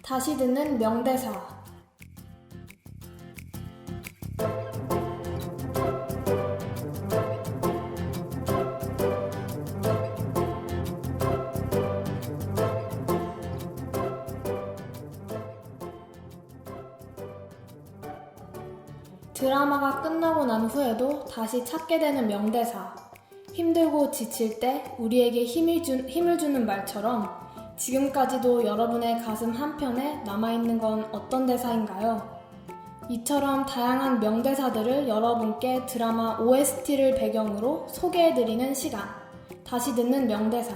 다시 듣는 명대사. 드라마가 끝나고 난 후에도 다시 찾게 되는 명대사. 힘들고 지칠 때 우리에게 힘을 주는 말처럼 지금까지도 여러분의 가슴 한편에 남아있는 건 어떤 대사인가요? 이처럼 다양한 명대사들을 여러분께 드라마 OST를 배경으로 소개해드리는 시간. 다시 듣는 명대사.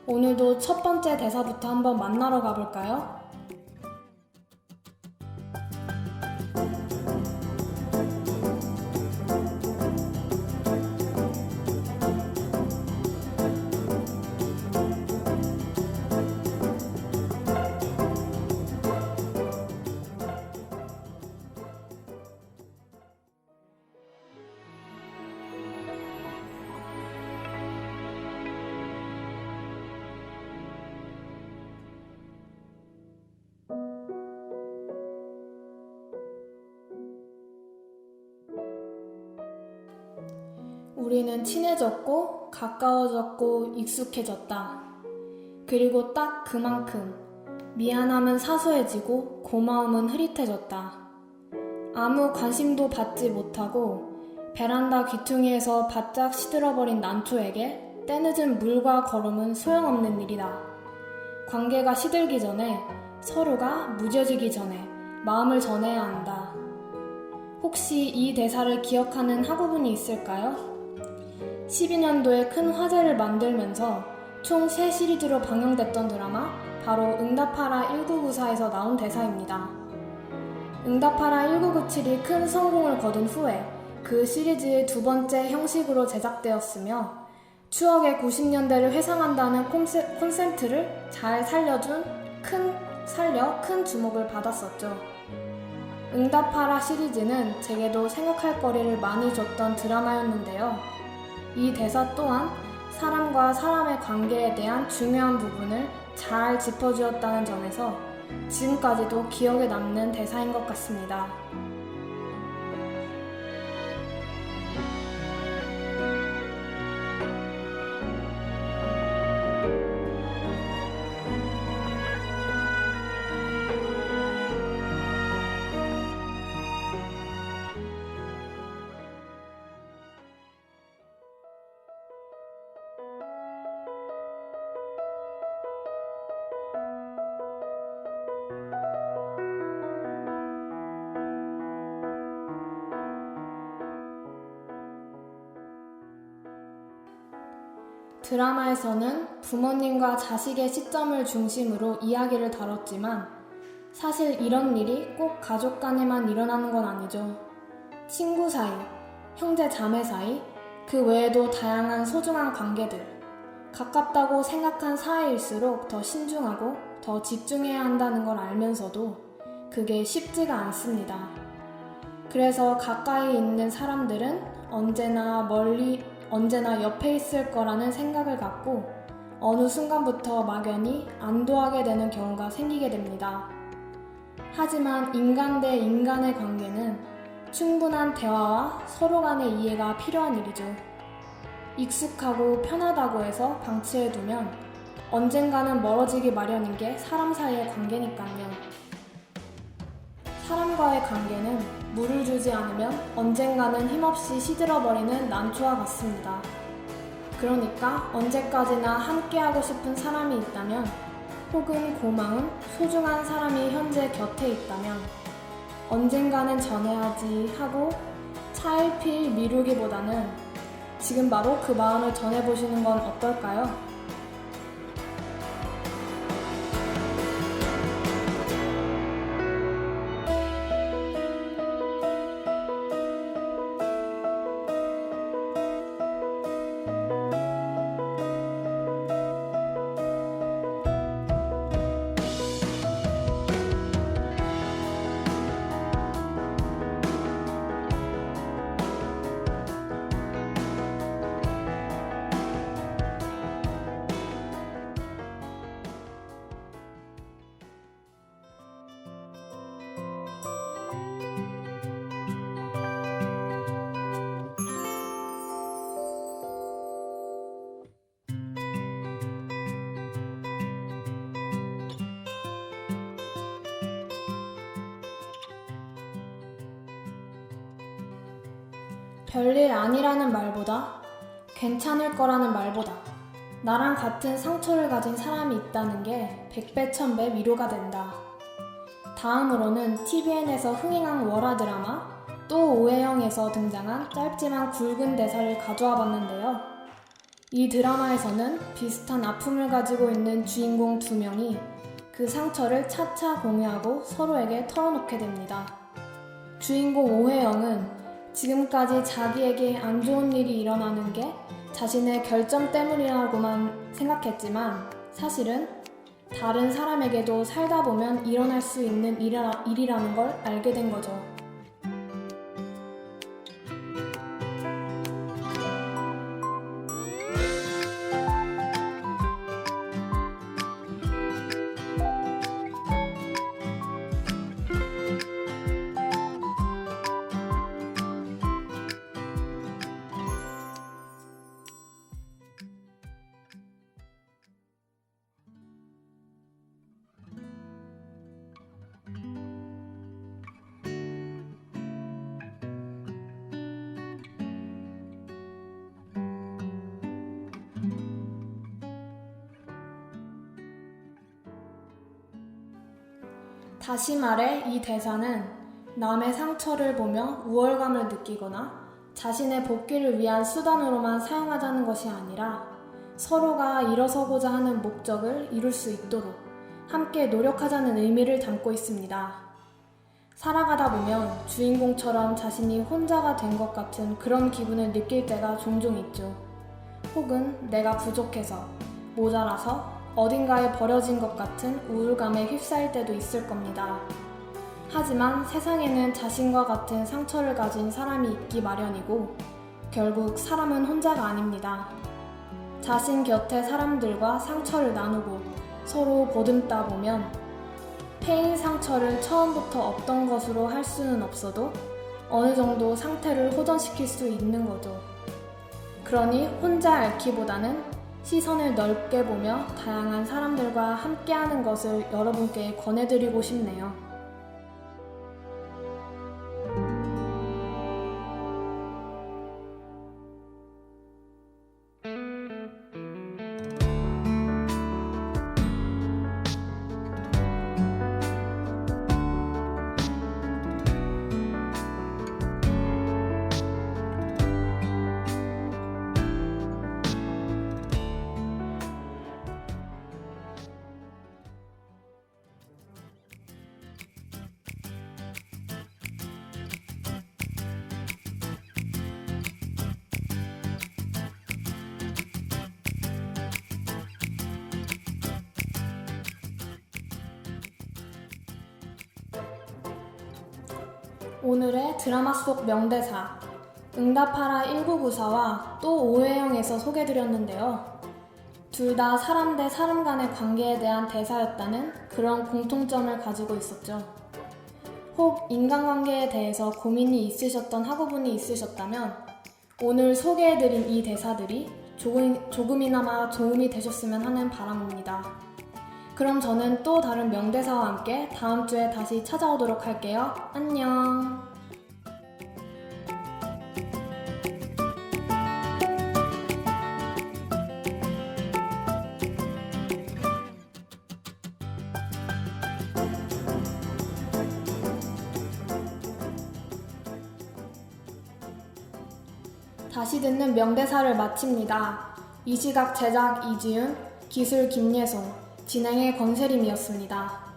오늘도 첫 번째 대사부터 한번 만나러 가볼까요? 우리는 친해졌고 가까워졌고 익숙해졌다. 그리고 딱 그만큼 미안함은 사소해지고 고마움은 흐릿해졌다. 아무 관심도 받지 못하고 베란다 귀퉁이에서 바짝 시들어버린 난초에게 때늦은 물과 걸음은 소용없는 일이다. 관계가 시들기 전에, 서로가 무뎌지기 전에 마음을 전해야 한다. 혹시 이 대사를 기억하는 학우분이 있을까요? 12년도에 큰 화제를 만들면서 총 3시리즈로 방영됐던 드라마 바로 응답하라 1994에서 나온 대사입니다. 응답하라 1997이 큰 성공을 거둔 후에 그 시리즈의 두 번째 형식으로 제작되었으며 추억의 90년대를 회상한다는 콘센트를 잘 살려 큰 주목을 받았었죠. 응답하라 시리즈는 제게도 생각할 거리를 많이 줬던 드라마였는데요. 이 대사 또한 사람과 사람의 관계에 대한 중요한 부분을 잘 짚어주었다는 점에서 지금까지도 기억에 남는 대사인 것 같습니다. 드라마에서는 부모님과 자식의 시점을 중심으로 이야기를 다뤘지만 사실 이런 일이 꼭 가족 간에만 일어나는 건 아니죠. 친구 사이, 형제 자매 사이, 그 외에도 다양한 소중한 관계들, 가깝다고 생각한 사이일수록 더 신중하고 더 집중해야 한다는 걸 알면서도 그게 쉽지가 않습니다. 그래서 가까이 있는 사람들은 언제나 옆에 있을 거라는 생각을 갖고 어느 순간부터 막연히 안도하게 되는 경우가 생기게 됩니다. 하지만 인간 대 인간의 관계는 충분한 대화와 서로 간의 이해가 필요한 일이죠. 익숙하고 편하다고 해서 방치해두면 언젠가는 멀어지기 마련인 게 사람 사이의 관계니까요. 사람과의 관계는 물을 주지 않으면 언젠가는 힘없이 시들어버리는 난초와 같습니다. 그러니까 언제까지나 함께하고 싶은 사람이 있다면, 혹은 고마운 소중한 사람이 현재 곁에 있다면 언젠가는 전해야지 하고 차일피일 미루기보다는 지금 바로 그 마음을 전해보시는 건 어떨까요? 별일 아니라는 말보다, 괜찮을 거라는 말보다 나랑 같은 상처를 가진 사람이 있다는 게 100배 1000배 위로가 된다. 다음으로는 TVN에서 흥행한 월화 드라마 또 오해영에서 등장한 짧지만 굵은 대사를 가져와 봤는데요. 이 드라마에서는 비슷한 아픔을 가지고 있는 주인공 2명이 그 상처를 차차 공유하고 서로에게 털어놓게 됩니다. 주인공 오해영은 지금까지 자기에게 안 좋은 일이 일어나는 게 자신의 결점 때문이라고만 생각했지만 사실은 다른 사람에게도 살다 보면 일어날 수 있는 일이라는 걸 알게 된 거죠. 다시 말해 이 대사는 남의 상처를 보며 우월감을 느끼거나 자신의 복귀를 위한 수단으로만 사용하자는 것이 아니라 서로가 일어서고자 하는 목적을 이룰 수 있도록 함께 노력하자는 의미를 담고 있습니다. 살아가다 보면 주인공처럼 자신이 혼자가 된 것 같은 그런 기분을 느낄 때가 종종 있죠. 혹은 내가 부족해서, 모자라서 어딘가에 버려진 것 같은 우울감에 휩싸일 때도 있을 겁니다. 하지만 세상에는 자신과 같은 상처를 가진 사람이 있기 마련이고 결국 사람은 혼자가 아닙니다. 자신 곁의 사람들과 상처를 나누고 서로 보듬다 보면 패인 상처를 처음부터 없던 것으로 할 수는 없어도 어느 정도 상태를 호전시킬 수 있는 거죠. 그러니 혼자 앓기보다는 시선을 넓게 보며 다양한 사람들과 함께하는 것을 여러분께 권해드리고 싶네요. 오늘의 드라마 속 명대사 응답하라 1994와 또 오해영에서 소개드렸는데요. 둘 다 사람 대 사람 간의 관계에 대한 대사였다는 그런 공통점을 가지고 있었죠. 혹 인간관계에 대해서 고민이 있으셨던 학우분이 있으셨다면 오늘 소개해드린 이 대사들이 조금이나마 도움이 되셨으면 하는 바람입니다. 그럼 저는 또 다른 명대사와 함께 다음 주에 다시 찾아오도록 할게요. 안녕. 다시 듣는 명대사를 마칩니다. 이 시각 제작 이지윤, 기술 김예송, 진행의 권세림이었습니다.